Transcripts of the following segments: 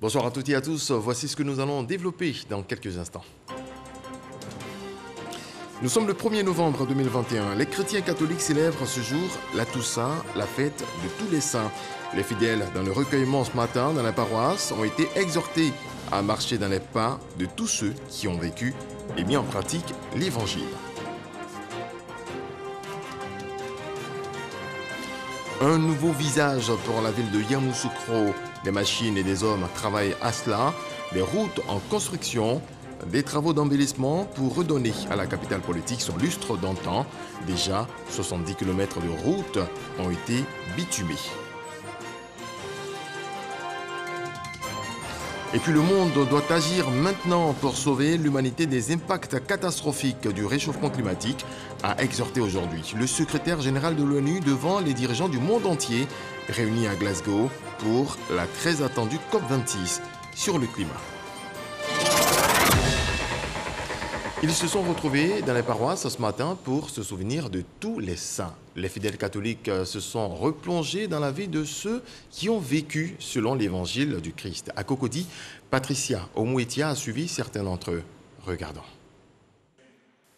Bonsoir à toutes et à tous, voici ce que nous allons développer dans quelques instants. Nous sommes le 1er novembre 2021. Les chrétiens catholiques célèbrent ce jour la Toussaint, la fête de tous les saints. Les fidèles dans le recueillement ce matin dans la paroisse ont été exhortés à marcher dans les pas de tous ceux qui ont vécu et mis en pratique l'Évangile. Un nouveau visage pour la ville de Yamoussoukro. Des machines et des hommes travaillent à cela. Des routes en construction, des travaux d'embellissement pour redonner à la capitale politique son lustre d'antan. Déjà, 70 km de routes ont été bitumés. Et puis le monde doit agir maintenant pour sauver l'humanité des impacts catastrophiques du réchauffement climatique, a exhorté aujourd'hui le secrétaire général de l'ONU devant les dirigeants du monde entier réunis à Glasgow pour la très attendue COP26 sur le climat. Ils se sont retrouvés dans les paroisses ce matin pour se souvenir de tous les saints. Les fidèles catholiques se sont replongés dans la vie de ceux qui ont vécu selon l'évangile du Christ. À Cocody, Patricia Omouetia a suivi certains d'entre eux. Regardons.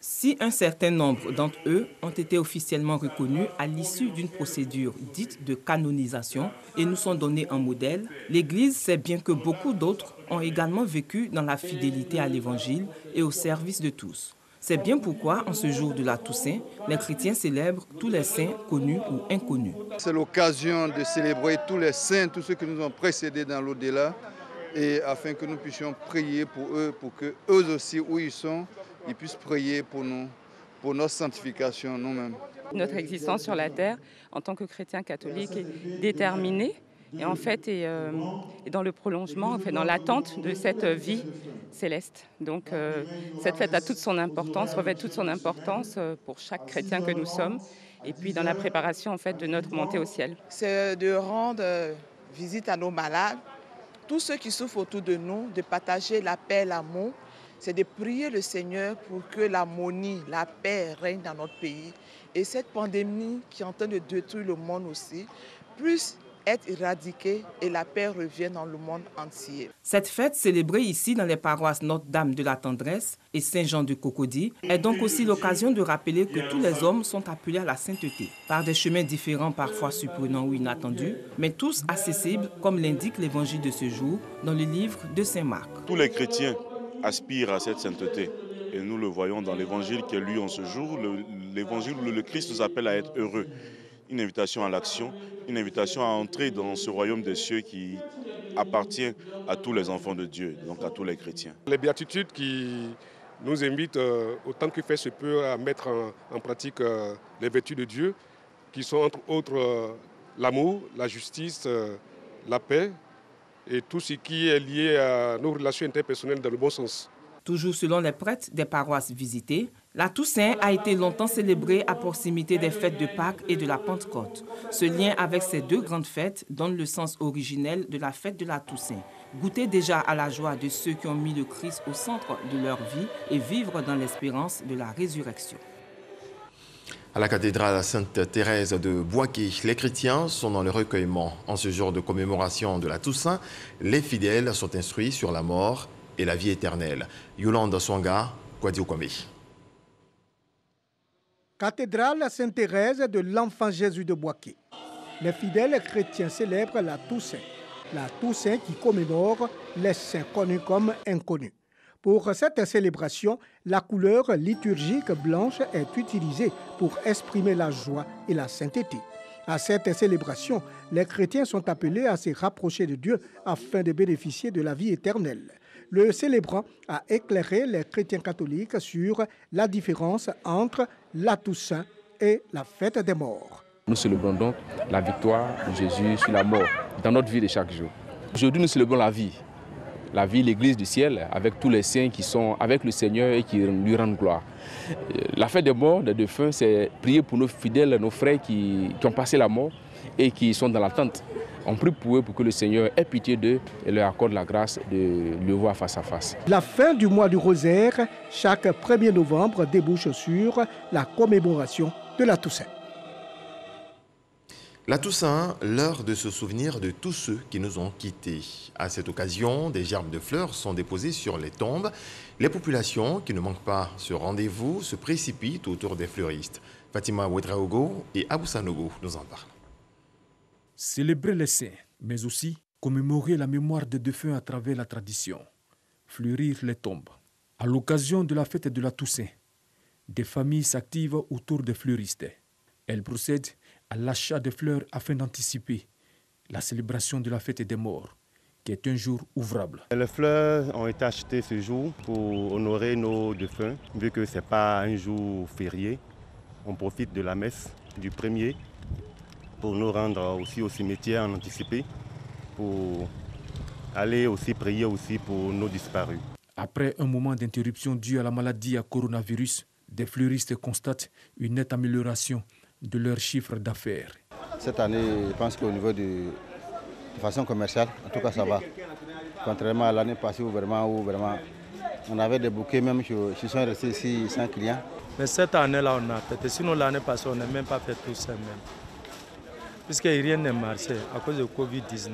Si un certain nombre d'entre eux ont été officiellement reconnus à l'issue d'une procédure dite de canonisation et nous sont donnés un modèle, l'Église sait bien que beaucoup d'autres ont également vécu dans la fidélité à l'Évangile et au service de tous. C'est bien pourquoi, en ce jour de la Toussaint, les chrétiens célèbrent tous les saints connus ou inconnus. C'est l'occasion de célébrer tous les saints, tous ceux qui nous ont précédés dans l'au-delà, et afin que nous puissions prier pour eux, pour qu'eux aussi, où ils sont, ils puissent prier pour nous, pour notre sanctification nous-mêmes. Notre existence sur la terre, en tant que chrétiens catholiques, est déterminée. Et en fait, est dans le prolongement, dans l'attente de cette vie céleste. Donc, cette fête a toute son importance, revêt toute son importance pour chaque chrétien que nous sommes. Et puis, dans la préparation, de notre montée au ciel. C'est de rendre visite à nos malades, tous ceux qui souffrent autour de nous, de partager la paix, l'amour. C'est de prier le Seigneur pour que l'harmonie, la paix règne dans notre pays. Et cette pandémie qui est en train de détruire le monde aussi, puisse être éradiquée et la paix revienne dans le monde entier. Cette fête célébrée ici dans les paroisses Notre-Dame de la Tendresse et Saint-Jean de Cocody est donc aussi l'occasion de rappeler que tous les hommes sont appelés à la sainteté, par des chemins différents, parfois surprenants ou inattendus, mais tous accessibles, comme l'indique l'évangile de ce jour dans le livre de Saint Marc. Tous les chrétiens aspirent à cette sainteté. Et nous le voyons dans l'évangile qui est lu en ce jour. L'évangile où le Christ nous appelle à être heureux. Une invitation à l'action, une invitation à entrer dans ce royaume des cieux qui appartient à tous les enfants de Dieu, donc à tous les chrétiens. Les béatitudes qui nous invitent, autant que faire se peut, à mettre en pratique les vertus de Dieu, qui sont entre autres l'amour, la justice, la paix, et tout ce qui est lié à nos relations interpersonnelles dans le bon sens. Toujours selon les prêtres des paroisses visitées, la Toussaint a été longtemps célébrée à proximité des fêtes de Pâques et de la Pentecôte. Ce lien avec ces deux grandes fêtes donne le sens originel de la fête de la Toussaint. Goûter déjà à la joie de ceux qui ont mis le Christ au centre de leur vie et vivre dans l'espérance de la résurrection. À la cathédrale Sainte-Thérèse de Bouaké, les chrétiens sont dans le recueillement. En ce jour de commémoration de la Toussaint, les fidèles sont instruits sur la mort et la vie éternelle. Yolande Swanga, Kwame. Cathédrale Sainte-Thérèse de l'Enfant Jésus de Bouaké. Les fidèles chrétiens célèbrent la Toussaint. La Toussaint qui commémore les saints connus comme inconnus. Pour cette célébration, la couleur liturgique blanche est utilisée pour exprimer la joie et la sainteté. À cette célébration, les chrétiens sont appelés à se rapprocher de Dieu afin de bénéficier de la vie éternelle. Le célébrant a éclairé les chrétiens catholiques sur la différence entre la Toussaint et la fête des morts. Nous célébrons donc la victoire de Jésus sur la mort dans notre vie de chaque jour. Aujourd'hui, nous célébrons la vie, l'Église du ciel, avec tous les saints qui sont avec le Seigneur et qui lui rendent gloire. La fête des morts, des défunts, c'est prier pour nos fidèles, nos frères qui ont passé la mort et qui sont dans l'attente. On prie pour eux pour que le Seigneur ait pitié d'eux et leur accorde la grâce de le voir face à face. La fin du mois du rosaire, chaque 1er novembre, débouche sur la commémoration de la Toussaint. La Toussaint, l'heure de se souvenir de tous ceux qui nous ont quittés. À cette occasion, des gerbes de fleurs sont déposées sur les tombes. Les populations qui ne manquent pas ce rendez-vous se précipitent autour des fleuristes. Fatima Ouedraogo et Abou Sanogo nous en parlent. Célébrer les saints, mais aussi commémorer la mémoire des défunts à travers la tradition. Fleurir les tombes. À l'occasion de la fête de la Toussaint, des familles s'activent autour des fleuristes. Elles procèdent à l'achat de fleurs afin d'anticiper la célébration de la fête des morts, qui est un jour ouvrable. Les fleurs ont été achetées ce jour pour honorer nos défunts, vu que ce n'est pas un jour férié. On profite de la messe du premier pour nous rendre aussi au cimetière en anticipé, pour aller aussi prier aussi pour nos disparus. Après un moment d'interruption dû à la maladie à coronavirus, des fleuristes constatent une nette amélioration de leur chiffre d'affaires. Cette année, je pense qu'au niveau de façon commerciale, en tout cas ça va. Contrairement à l'année passée où vraiment on avait des bouquets même qui sont restés ici sans clients. Mais cette année-là, on a fait. Sinon, l'année passée, on n'a même pas fait tout ça même. Puisque rien n'est marché à cause de Covid-19.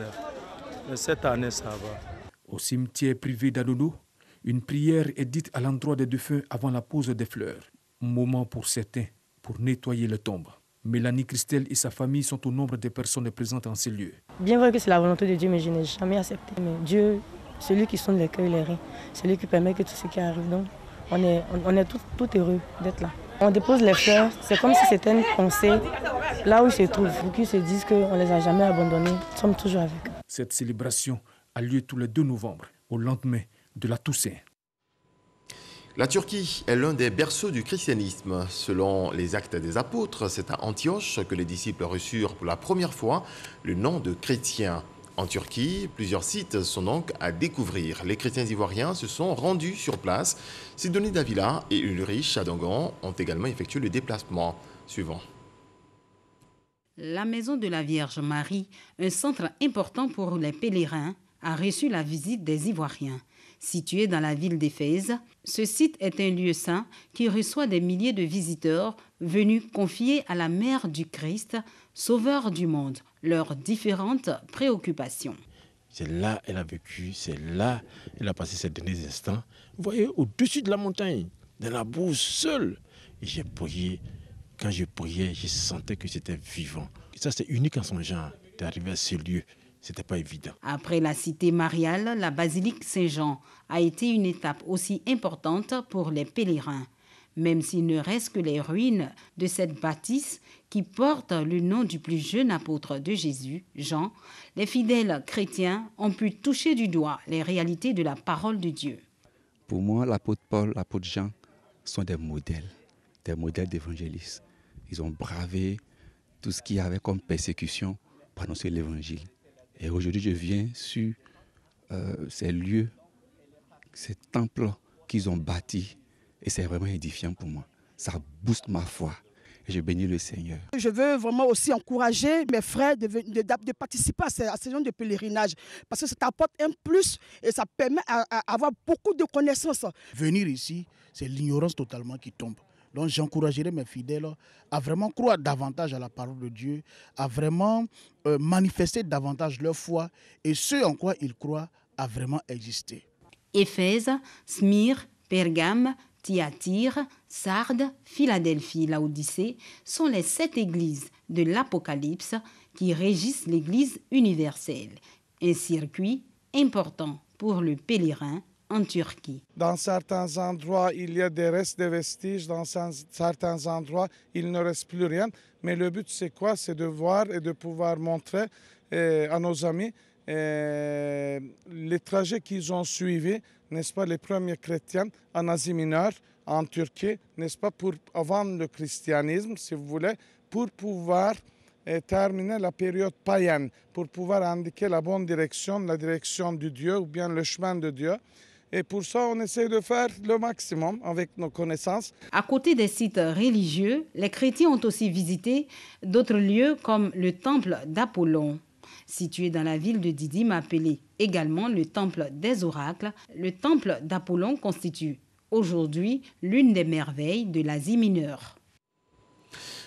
Mais cette année, ça va. Au cimetière privé d'Adodo, une prière est dite à l'endroit des défunts avant la pose des fleurs. Un moment pour certains pour nettoyer les tombes. Mélanie Christelle et sa famille sont au nombre des personnes présentes en ces lieux. Bien vrai que c'est la volonté de Dieu, mais je n'ai jamais accepté. Mais Dieu, celui qui sonde les cœurs et les reins, c'est lui qui permet que tout ce qui arrive. Donc, on est tout heureux d'être là. On dépose les fleurs, c'est comme si c'était une pensée là où ils se trouvent, pour qu'ils se disent qu'on ne les a jamais abandonnés, nous sommes toujours avec eux. Cette célébration a lieu tous les 2 novembre, au lendemain de la Toussaint. La Turquie est l'un des berceaux du christianisme. Selon les Actes des Apôtres, c'est à Antioche que les disciples reçurent pour la première fois le nom de chrétiens. En Turquie, plusieurs sites sont donc à découvrir. Les chrétiens ivoiriens se sont rendus sur place. Sidonie Davila et Ulrich Chadongan ont également effectué le déplacement suivant. La Maison de la Vierge Marie, un centre important pour les pèlerins, a reçu la visite des Ivoiriens. Situé dans la ville d'Éphèse, ce site est un lieu saint qui reçoit des milliers de visiteurs venus confier à la mère du Christ, sauveur du monde, leurs différentes préoccupations. C'est là qu'elle a vécu, c'est là qu'elle a passé ces derniers instants. Vous voyez, au-dessus de la montagne, dans la bourse, seule. Et j'ai prié. Quand je priais, je sentais que c'était vivant. Et ça, c'est unique en son genre, d'arriver à ce lieu. C'était pas évident. Après la cité mariale, la basilique Saint-Jean a été une étape aussi importante pour les pèlerins. Même s'il ne reste que les ruines de cette bâtisse qui porte le nom du plus jeune apôtre de Jésus, Jean, les fidèles chrétiens ont pu toucher du doigt les réalités de la parole de Dieu. Pour moi, l'apôtre Paul, l'apôtre Jean sont des modèles d'évangélistes. Ils ont bravé tout ce qu'il y avait comme persécution pour annoncer l'évangile. Et aujourd'hui, je viens sur ces lieux, ces temples qu'ils ont bâtis. Et c'est vraiment édifiant pour moi. Ça booste ma foi. Et je bénis le Seigneur. Je veux vraiment aussi encourager mes frères de participer à ces gens de pèlerinage. Parce que ça t'apporte un plus et ça permet d'avoir beaucoup de connaissances. Venir ici, c'est l'ignorance totalement qui tombe. Donc j'encouragerai mes fidèles à vraiment croire davantage à la parole de Dieu, à vraiment manifester davantage leur foi et ce en quoi ils croient à vraiment exister. Éphèse, Smyrne, Pergame, Thyatire, Sardes, Philadelphie, Laodicée sont les 7 églises de l'Apocalypse qui régissent l'Église universelle, un circuit important pour le pèlerin en Turquie. Dans certains endroits, il y a des restes de vestiges, dans certains endroits, il ne reste plus rien. Mais le but, c'est quoi? C'est de voir et de pouvoir montrer à nos amis les trajets qu'ils ont suivis, n'est-ce pas, les premiers chrétiens en Asie mineure, en Turquie, n'est-ce pas, pour avant le christianisme, si vous voulez, pour pouvoir terminer la période païenne, pour pouvoir indiquer la bonne direction, la direction de Dieu ou bien le chemin de Dieu. Et pour ça, on essaie de faire le maximum avec nos connaissances. À côté des sites religieux, les chrétiens ont aussi visité d'autres lieux comme le temple d'Apollon, situé dans la ville de Didyme, appelé également le temple des oracles. Le temple d'Apollon constitue aujourd'hui l'une des merveilles de l'Asie mineure.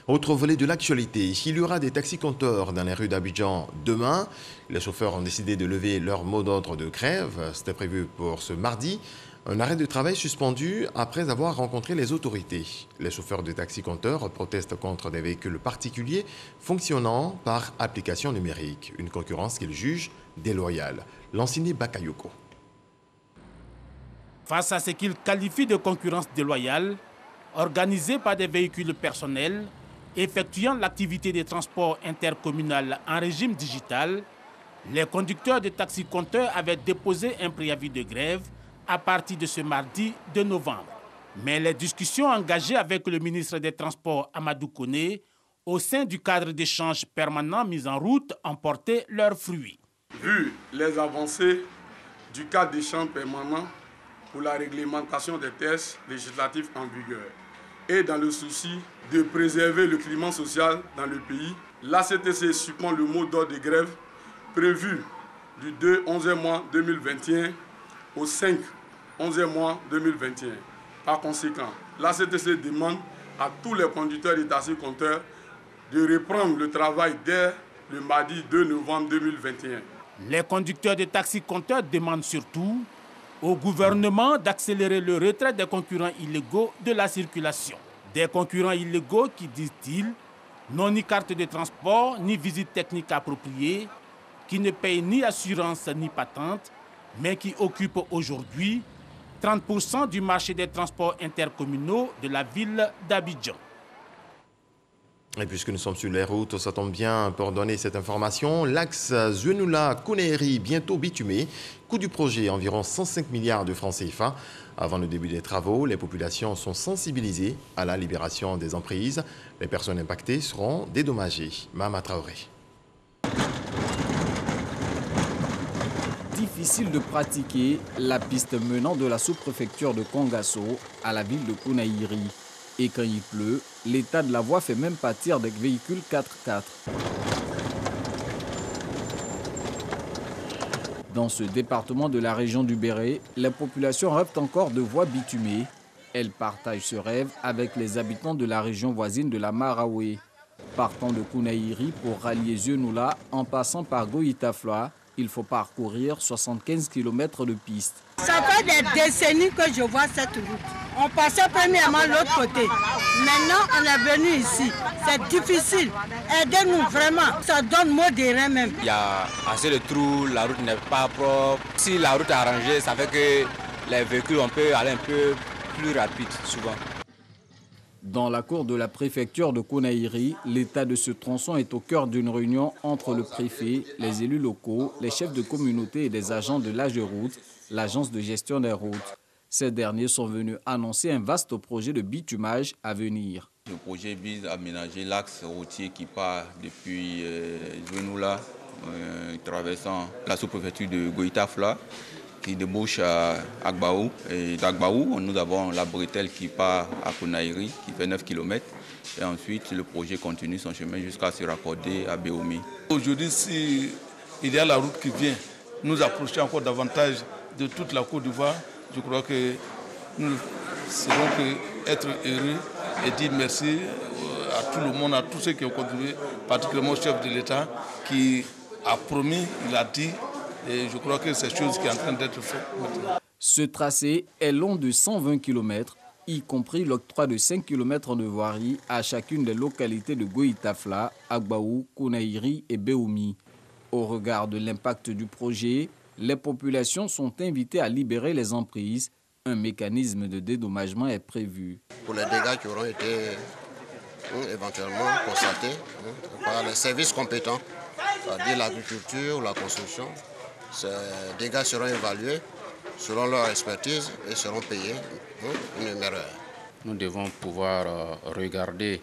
Autre volet de l'actualité, il y aura des taxis-compteurs dans les rues d'Abidjan demain. Les chauffeurs ont décidé de lever leur mot d'ordre de grève. C'était prévu pour ce mardi. Un arrêt de travail suspendu après avoir rencontré les autorités. Les chauffeurs de taxi-compteurs protestent contre des véhicules particuliers fonctionnant par application numérique, une concurrence qu'ils jugent déloyale. Lansini Bakayoko. Face à ce qu'ils qualifient de concurrence déloyale, organisée par des véhicules personnels, effectuant l'activité de transport intercommunal en régime digital, les conducteurs de taxi-compteurs avaient déposé un préavis de grève à partir de ce mardi 2 novembre. Mais les discussions engagées avec le ministre des Transports Amadou Koné au sein du cadre d'échange permanent mis en route ont porté leurs fruits. Vu les avancées du cadre d'échange permanent pour la réglementation des tests législatifs en vigueur et dans le souci de préserver le climat social dans le pays, l'ACTC suspend le mot d'ordre de grève prévu du 2-11 mois 2021 au 5-11 mois 2021. Par conséquent, l'ACTC demande à tous les conducteurs de taxi-compteurs de reprendre le travail dès le mardi 2 novembre 2021. Les conducteurs de taxi-compteurs demandent surtout au gouvernement d'accélérer le retrait des concurrents illégaux de la circulation. Des concurrents illégaux qui, disent-ils, n'ont ni carte de transport, ni visite technique appropriée, qui ne payent ni assurance ni patente, mais qui occupent aujourd'hui 30% du marché des transports intercommunaux de la ville d'Abidjan. Et puisque nous sommes sur les routes, ça tombe bien pour donner cette information. L'axe Zouenoula-Kounéry, bientôt bitumé. Coût du projet, environ 105 milliards de francs CFA. Avant le début des travaux, les populations sont sensibilisées à la libération des emprises. Les personnes impactées seront dédommagées. Mama Traoré. Difficile de pratiquer la piste menant de la sous-préfecture de Kongasso à la ville de Kounéry. Et quand il pleut, l'état de la voie fait même pâtir des véhicules 4x4. Dans ce département de la région du Béret, les populations rêvent encore de voies bitumées. Elles partagent ce rêve avec les habitants de la région voisine de la Maraoué. Partant de Kounéry pour rallier Zouenoula en passant par Goïtafloa, il faut parcourir 75 km de piste. Ça fait des décennies que je vois cette route. On passait premièrement de l'autre côté. Maintenant, on est venu ici. C'est difficile. Aidez-nous vraiment. Ça donne mot de rien même. Il y a assez de trous, la route n'est pas propre. Si la route est arrangée, ça fait que les véhicules, on peut aller un peu plus rapide souvent. Dans la cour de la préfecture de Kounéry, l'état de ce tronçon est au cœur d'une réunion entre le préfet, les élus locaux, les chefs de communauté et des agents de l'AGEROUTE, l'agence de gestion des routes. Ces derniers sont venus annoncer un vaste projet de bitumage à venir. Le projet vise à aménager l'axe routier qui part depuis Zouenoula, traversant la sous-préfecture de Goïtafloa, qui débouche à Agbaou. Et d'Agbaou, nous avons la bretelle qui part à Kounéry, qui fait 9 km. Et ensuite, le projet continue son chemin jusqu'à se raccorder à Béoumi. Aujourd'hui, s'il y a la route qui vient nous approcher encore davantage de toute la Côte d'Ivoire, je crois que nous ne serons qu'être heureux et dire merci à tout le monde, à tous ceux qui ont contribué, particulièrement au chef de l'État qui a promis, il a dit. Et je crois que c'est chose qui est en train d'être faite maintenant. Ce tracé est long de 120 km, y compris l'octroi de 5 km de voirie à chacune des localités de Goïtafla, Agbaou, Kounéry et Béoumi. Au regard de l'impact du projet, les populations sont invitées à libérer les emprises. Un mécanisme de dédommagement est prévu. Pour les dégâts qui auront été éventuellement constatés par les services compétents, c'est-à-dire l'agriculture ou la construction, ces dégâts seront évalués selon leur expertise et seront payés une erreur. Nous devons pouvoir regarder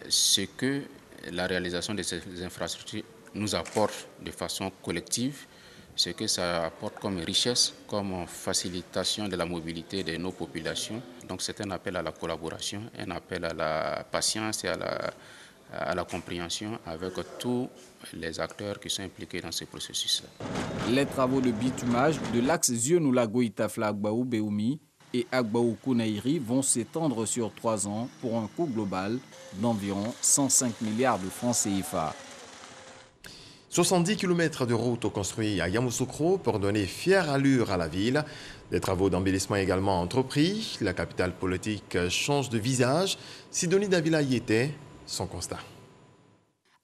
ce que la réalisation de ces infrastructures nous apporte de façon collective, ce que ça apporte comme richesse, comme facilitation de la mobilité de nos populations. Donc c'est un appel à la collaboration, un appel à la patience et à la compréhension avec tous les acteurs qui sont impliqués dans ce processus-là. Les travaux de bitumage de l'axe Zouenoula-Goïtafla-Agbaou-Béoumi et Agbaou-Kounaïri vont s'étendre sur 3 ans pour un coût global d'environ 105 milliards de francs CFA. 70 km de route construits à Yamoussoukro pour donner fière allure à la ville. Des travaux d'embellissement également entrepris. La capitale politique change de visage. Sidonie Davila y était, son constat.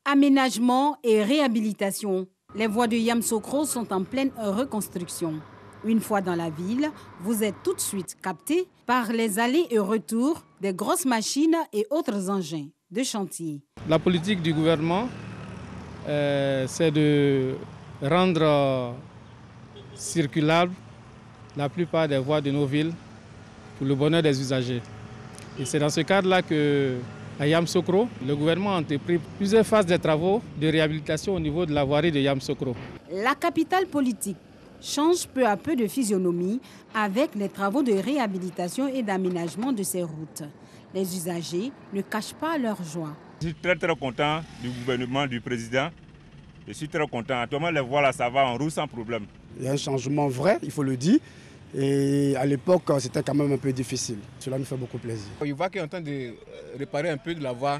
Aménagement et réhabilitation. Les voies de Yamoussoukro sont en pleine reconstruction. Une fois dans la ville, vous êtes tout de suite capté par les allers et retours des grosses machines et autres engins de chantier. La politique du gouvernement, c'est de rendre circulables la plupart des voies de nos villes pour le bonheur des usagers. Et c'est dans ce cadre-là qu'à Yamoussoukro, le gouvernement a entrepris plusieurs phases de travaux de réhabilitation au niveau de la voirie de Yamoussoukro. La capitale politique change peu à peu de physionomie avec les travaux de réhabilitation et d'aménagement de ces routes. Les usagers ne cachent pas leur joie. Je suis très content du gouvernement, du président. Je suis très content. Actuellement, les voies là, ça va en route sans problème. Il y a un changement vrai, il faut le dire. Et à l'époque, c'était quand même un peu difficile. Cela nous fait beaucoup plaisir. Il voit qu'il est en train de réparer un peu de la voie.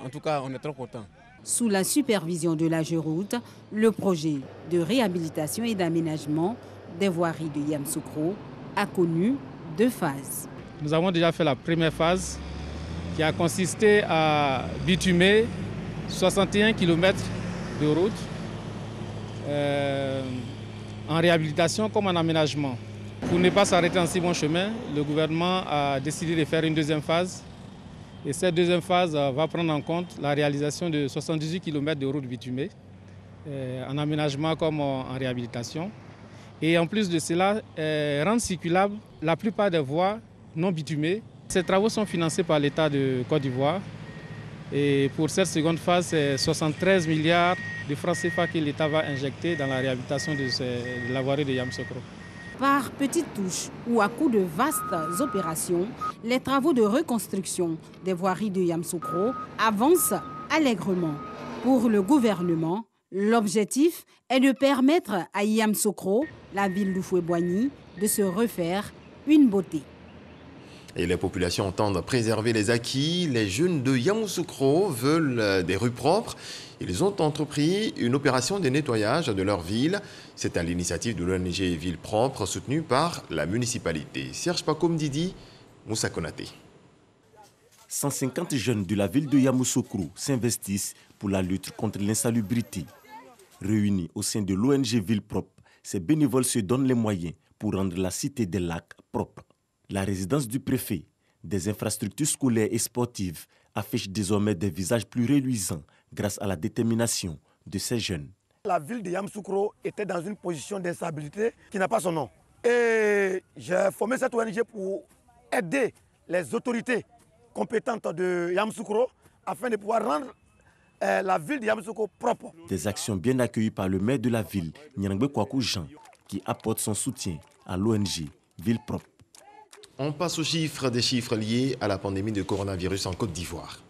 En tout cas, on est très content. Sous la supervision de l'AGEROUTE, le projet de réhabilitation et d'aménagement des voiries de Yamoussoukro a connu 2 phases. Nous avons déjà fait la première phase qui a consisté à bitumer 61 km de route en réhabilitation comme en aménagement. Pour ne pas s'arrêter en si bon chemin, le gouvernement a décidé de faire une deuxième phase. Et cette deuxième phase va prendre en compte la réalisation de 78 km de route bitumée, en aménagement comme en réhabilitation. Et en plus de cela, rendre circulable la plupart des voies non bitumées. Ces travaux sont financés par l'État de Côte d'Ivoire. Et pour cette seconde phase, c'est 73 milliards de francs CFA que l'État va injecter dans la réhabilitation de la voirie de Yamoussoukro. Par petites touches ou à coup de vastes opérations, les travaux de reconstruction des voiries de Yamoussoukro avancent allègrement. Pour le gouvernement, l'objectif est de permettre à Yamoussoukro, la ville d'Oufoué-Boigny, de se refaire une beauté. Et les populations entendent préserver les acquis. Les jeunes de Yamoussoukro veulent des rues propres. Ils ont entrepris une opération de nettoyage de leur ville. C'est à l'initiative de l'ONG Ville Propre, soutenue par la municipalité. Serge Pakom Didi, Moussa Konaté. 150 jeunes de la ville de Yamoussoukro s'investissent pour la lutte contre l'insalubrité. Réunis au sein de l'ONG Ville Propre, ces bénévoles se donnent les moyens pour rendre la cité des lacs propre. La résidence du préfet, des infrastructures scolaires et sportives affichent désormais des visages plus reluisants grâce à la détermination de ces jeunes. La ville de Yamoussoukro était dans une position d'instabilité qui n'a pas son nom. Et j'ai formé cette ONG pour aider les autorités compétentes de Yamoussoukro afin de pouvoir rendre la ville de Yamoussoukro propre. Des actions bien accueillies par le maire de la ville, Nyangbe Kwaku Jean, qui apporte son soutien à l'ONG Ville Propre. On passe aux chiffres, des chiffres liés à la pandémie de coronavirus en Côte d'Ivoire.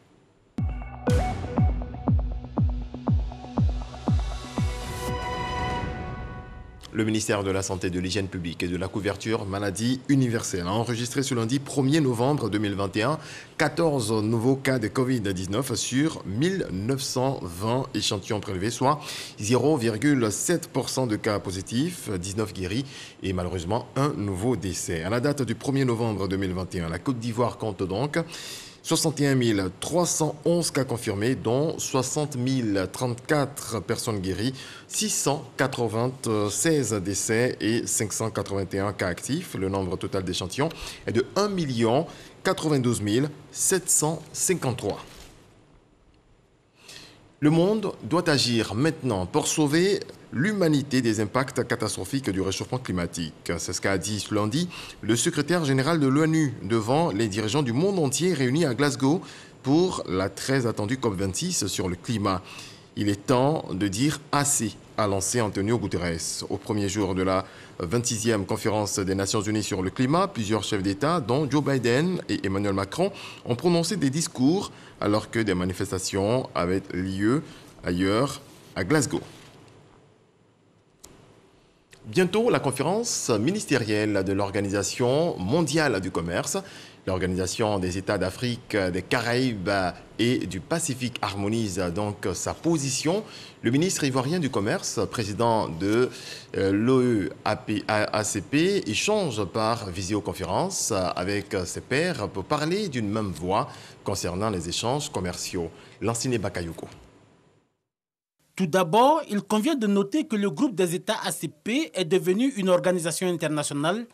Le ministère de la Santé, de l'Hygiène publique et de la couverture maladie universelle a enregistré ce lundi 1er novembre 2021 14 nouveaux cas de Covid-19 sur 1920 échantillons prélevés, soit 0,7% de cas positifs, 19 guéris et malheureusement un nouveau décès. À la date du 1er novembre 2021, la Côte d'Ivoire compte donc 61 311 cas confirmés, dont 60 034 personnes guéries, 696 décès et 581 cas actifs. Le nombre total d'échantillons est de 1 92 753. Le monde doit agir maintenant pour sauver l'humanité des impacts catastrophiques du réchauffement climatique. C'est ce qu'a dit ce lundi le secrétaire général de l'ONU devant les dirigeants du monde entier réunis à Glasgow pour la très attendue COP26 sur le climat. Il est temps de dire assez, a lancé Antonio Guterres. Au premier jour de la 26e conférence des Nations Unies sur le climat, plusieurs chefs d'État, dont Joe Biden et Emmanuel Macron, ont prononcé des discours alors que des manifestations avaient lieu ailleurs à Glasgow. Bientôt, la conférence ministérielle de l'Organisation mondiale du commerce. L'Organisation des États d'Afrique, des Caraïbes et du Pacifique harmonise donc sa position. Le ministre ivoirien du Commerce, président de l'OEACP, échange par visioconférence avec ses pairs pour parler d'une même voix concernant les échanges commerciaux. Lanciné Bakayoko. Tout d'abord, il convient de noter que le groupe des États ACP est devenu une organisation internationale,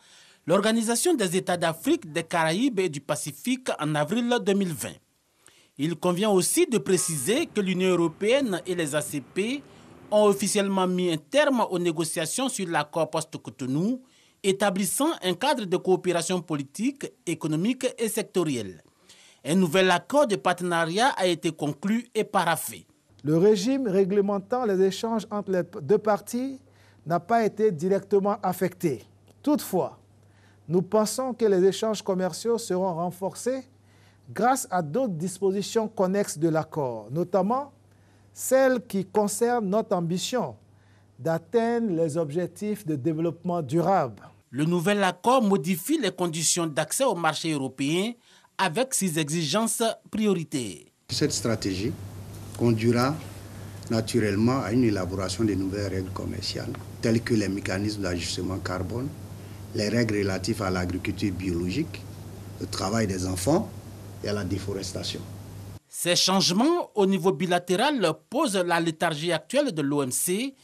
l'Organisation des États d'Afrique, des Caraïbes et du Pacifique en avril 2020. Il convient aussi de préciser que l'Union européenne et les ACP ont officiellement mis un terme aux négociations sur l'accord post-Cotonou, établissant un cadre de coopération politique, économique et sectorielle. Un nouvel accord de partenariat a été conclu et paraphé. Le régime réglementant les échanges entre les deux parties n'a pas été directement affecté. Toutefois, nous pensons que les échanges commerciaux seront renforcés grâce à d'autres dispositions connexes de l'accord, notamment celles qui concernent notre ambition d'atteindre les objectifs de développement durable. Le nouvel accord modifie les conditions d'accès au marché européen avec 6 exigences prioritaires. Cette stratégie conduira naturellement à une élaboration de nouvelles règles commerciales, telles que les mécanismes d'ajustement carbone, les règles relatives à l'agriculture biologique, le travail des enfants et à la déforestation. Ces changements au niveau bilatéral posent la léthargie actuelle de l'OMC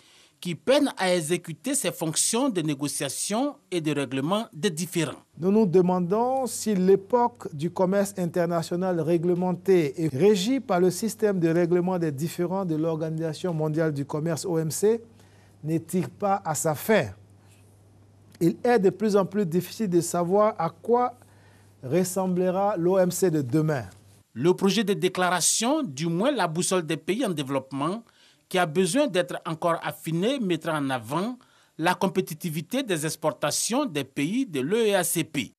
qui peine à exécuter ses fonctions de négociation et de règlement des différends. Nous nous demandons si l'époque du commerce international réglementé et régie par le système de règlement des différends de l'Organisation mondiale du commerce OMC ne tire pas à sa fin. Il est de plus en plus difficile de savoir à quoi ressemblera l'OMC de demain. Le projet de déclaration, du moins la boussole des pays en développement, qui a besoin d'être encore affiné, mettra en avant la compétitivité des exportations des pays de l'OEACP.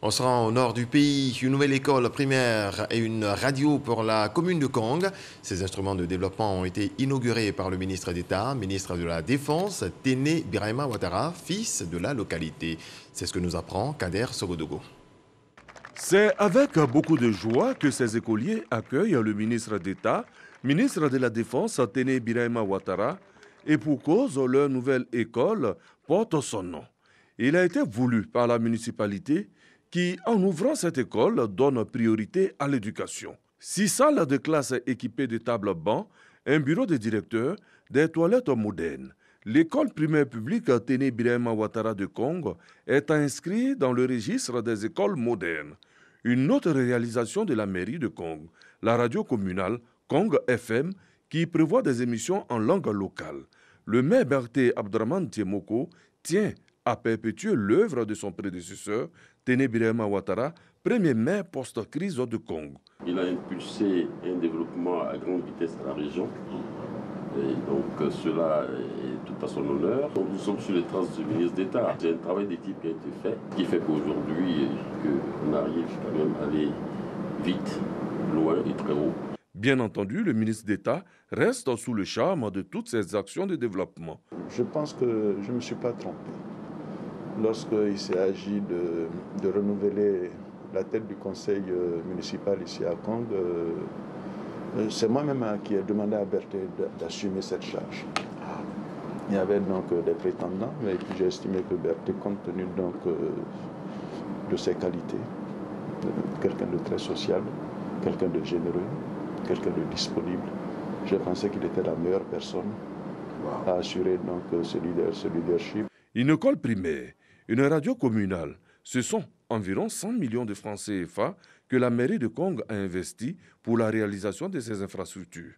On se rend au nord du pays, une nouvelle école primaire et une radio pour la commune de Kong. Ces instruments de développement ont été inaugurés par le ministre d'État, ministre de la Défense, Téné Birahima Ouattara, fils de la localité. C'est ce que nous apprend Kader Sogodogo. C'est avec beaucoup de joie que ces écoliers accueillent le ministre d'État, ministre de la Défense, Téné Birahima Ouattara, et pour cause, leur nouvelle école porte son nom. Il a été voulu par la municipalité qui, en ouvrant cette école, donne priorité à l'éducation. 6 salles de classe équipées de tables bancs, un bureau de directeur, des toilettes modernes. L'école primaire publique Téné Birahima Ouattara de Kong est inscrite dans le registre des écoles modernes. Une autre réalisation de la mairie de Kong, la radio communale Kong FM, qui prévoit des émissions en langue locale. Le maire Berté Abdraman Tiemoko tient à perpétuer l'œuvre de son prédécesseur, Téné Birahima Ouattara, premier maire post-crise de Kong. Il a impulsé un développement à grande vitesse à la région. Et donc cela est tout à son honneur. Donc, nous sommes sur les traces du ministre d'État. C'est un travail d'équipe qui a été fait, qui fait qu'aujourd'hui, on arrive quand même à aller vite, loin et très haut. Bien entendu, le ministre d'État reste sous le charme de toutes ces actions de développement. Je pense que je ne me suis pas trompé. Lorsqu'il s'est agi de renouveler la tête du conseil municipal ici à Kong, c'est moi-même qui ai demandé à Berté d'assumer cette charge. Il y avait donc des prétendants, mais j'ai estimé que Berté, compte tenu donc de ses qualités, quelqu'un de très social, quelqu'un de généreux, quelqu'un de disponible, j'ai pensé qu'il était la meilleure personne à assurer donc ce leadership. Une école primaire, une radio communale, ce sont environ 100 millions de francs CFA que la mairie de Kong a investi pour la réalisation de ces infrastructures.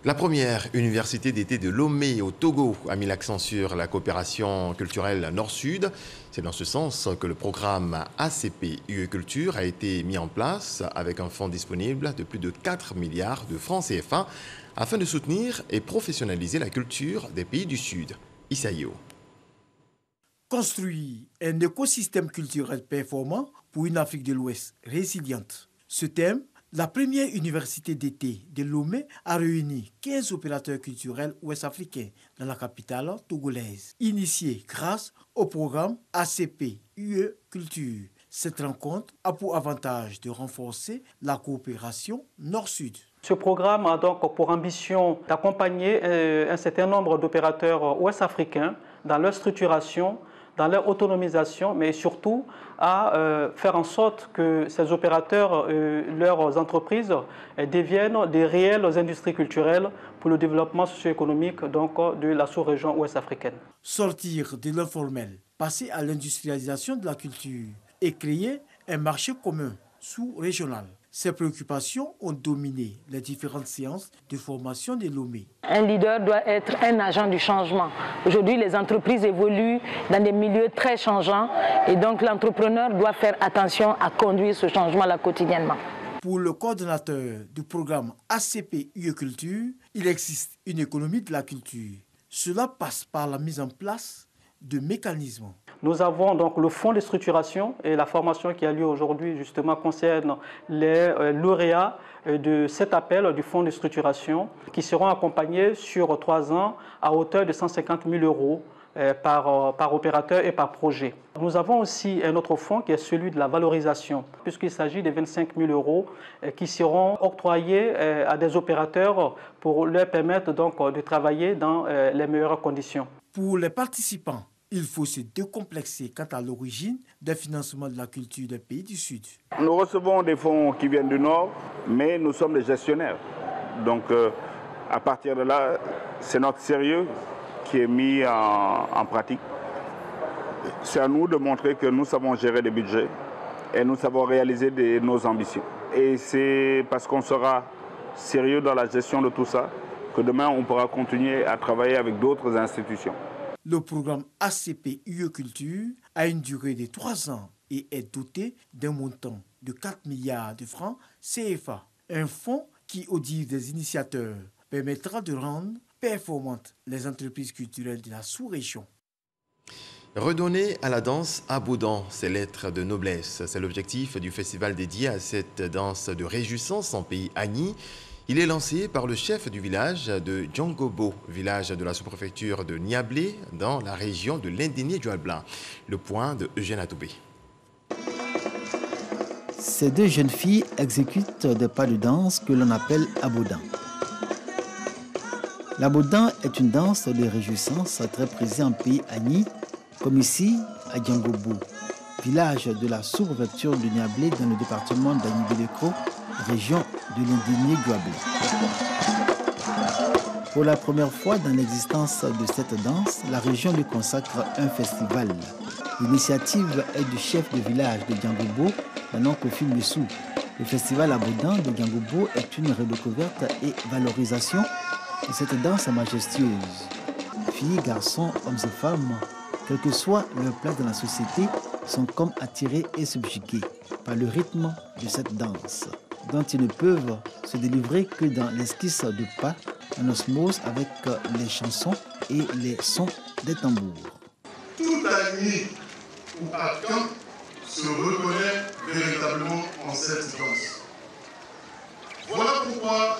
La première université d'été de Lomé au Togo a mis l'accent sur la coopération culturelle Nord-Sud. C'est dans ce sens que le programme ACP UE Culture a été mis en place avec un fonds disponible de plus de 4 milliards de francs CFA afin de soutenir et professionnaliser la culture des pays du Sud. Isaïo. Construire un écosystème culturel performant pour une Afrique de l'Ouest résiliente. Ce thème La première université d'été de Lomé a réuni 15 opérateurs culturels ouest-africains dans la capitale togolaise, initiés grâce au programme ACP UE Culture. Cette rencontre a pour avantage de renforcer la coopération Nord-Sud. Ce programme a donc pour ambition d'accompagner un certain nombre d'opérateurs ouest-africains dans leur structuration, dans leur autonomisation, mais surtout à faire en sorte que ces opérateurs, leurs entreprises, deviennent des réelles industries culturelles pour le développement socio-économique donc, de la sous-région ouest-africaine. Sortir de l'informel, passer à l'industrialisation de la culture et créer un marché commun sous-régional. Ces préoccupations ont dominé les différentes séances de formation de Lomé. Un leader doit être un agent du changement. Aujourd'hui, les entreprises évoluent dans des milieux très changeants et donc l'entrepreneur doit faire attention à conduire ce changement-là quotidiennement. Pour le coordonnateur du programme ACP UE Culture, il existe une économie de la culture. Cela passe par la mise en place de mécanismes. Nous avons donc le fonds de structuration et la formation qui a lieu aujourd'hui justement concerne les lauréats de cet appel du fonds de structuration qui seront accompagnés sur 3 ans à hauteur de 150 000 € par opérateur et par projet. Nous avons aussi un autre fonds qui est celui de la valorisation, puisqu'il s'agit de 25 000 € qui seront octroyés à des opérateurs pour leur permettre donc de travailler dans les meilleures conditions. Pour les participants, il faut se décomplexer quant à l'origine des financements de la culture des pays du Sud. Nous recevons des fonds qui viennent du Nord, mais nous sommes les gestionnaires. Donc à partir de là, c'est notre sérieux qui est mis en pratique. C'est à nous de montrer que nous savons gérer des budgets et nous savons réaliser nos ambitions. Et c'est parce qu'on sera sérieux dans la gestion de tout ça que demain on pourra continuer à travailler avec d'autres institutions. Le programme ACP UE Culture a une durée de 3 ans et est doté d'un montant de 4 milliards de francs CFA. Un fonds qui, au dire des initiateurs, permettra de rendre performantes les entreprises culturelles de la sous-région. Redonner à la danse Aboudan ses lettres de noblesse. C'est l'objectif du festival dédié à cette danse de réjouissance en pays Agni. Il est lancé par le chef du village de Djangobo, village de la sous-préfecture de Niablé, dans la région de l'Indénié-Doualbla. Le point de Eugène Atoubé. Ces 2 jeunes filles exécutent des pas de danse que l'on appelle Aboudan. L'Aboudan est une danse de réjouissance très prisée en pays Agni, comme ici à Djangobo, village de la sous-préfecture de Niablé dans le département d'Agni-Belekro, région de l'Indénié-Doualbla. Pour la première fois dans l'existence de cette danse, la région lui consacre un festival. L'initiative est du chef de village de Djangobo, Nanon Kofi Messou. Le festival Aboudan de Djangobo est une redécouverte et valorisation de cette danse majestueuse. Filles, garçons, hommes et femmes, quelle que soit leur place dans la société, sont comme attirés et subjugués par le rythme de cette danse, dont ils ne peuvent se délivrer que dans l'esquisse de pas, en osmose avec les chansons et les sons des tambours. Tout Agni ou Akan se reconnaît véritablement en cette danse. Voilà pourquoi,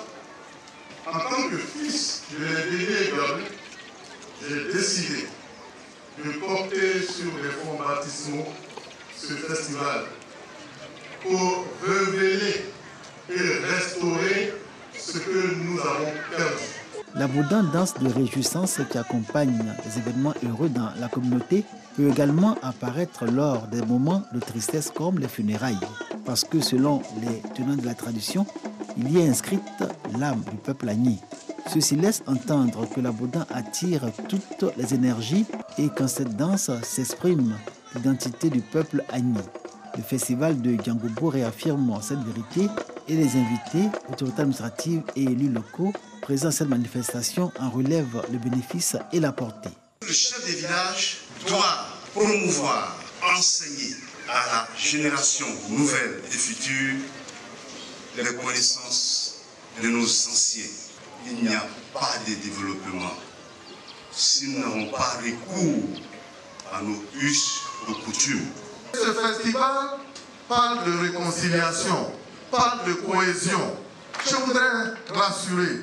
en tant que fils de l'Indénié-Doualbla, j'ai décidé de porter sur les fonds baptismaux ce festival pour révéler et restaurer ce que nous avons perdu. L'Aboudan, danse de réjouissance qui accompagne les événements heureux dans la communauté, peut également apparaître lors des moments de tristesse comme les funérailles. Parce que selon les tenants de la tradition, il y est inscrite l'âme du peuple Agni. Ceci laisse entendre que l'Aboudan attire toutes les énergies et qu'en cette danse s'exprime l'identité du peuple Agni. Le festival de Djangobo réaffirme cette vérité et les invités, autorités administratives et élus locaux présents à cette manifestation en relèvent le bénéfice et la portée. Le chef des villages doit promouvoir, enseigner à la génération nouvelle et future les connaissances de nos anciens. Il n'y a pas de développement si nous n'avons pas recours à nos us, aux coutumes. Ce festival parle de réconciliation parle de cohésion. Je voudrais rassurer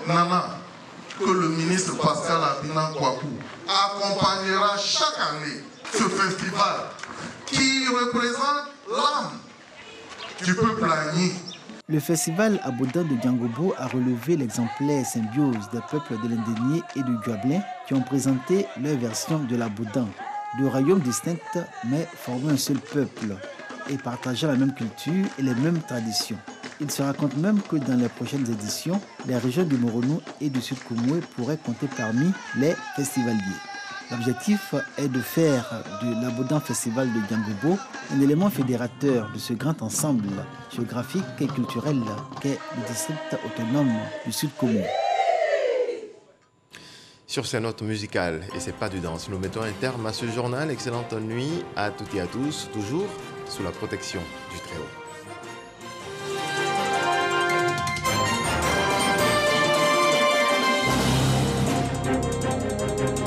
Nana que le ministre Pascal Abinan Kwaku accompagnera chaque année ce festival qui représente l'âme du peuple agni. Le festival Aboudan de Diangobo a relevé l'exemplaire symbiose des peuples de l'Indénié et du Guablin qui ont présenté leur version de l'Aboudan, deux royaumes distincts mais formant un seul peuple et partageant la même culture et les mêmes traditions. Il se raconte même que dans les prochaines éditions, les régions du Morono et du Sud Koumoué pourraient compter parmi les festivaliers. L'objectif est de faire de l'Aboudan Festival de Diangobo un élément fédérateur de ce grand ensemble géographique et culturel qu'est le district autonome du Sud Koumoué. Sur ces notes musicales et ces pas de danse, nous mettons un terme à ce journal. Excellente nuit à toutes et à tous, toujours sous la protection du Très-Haut.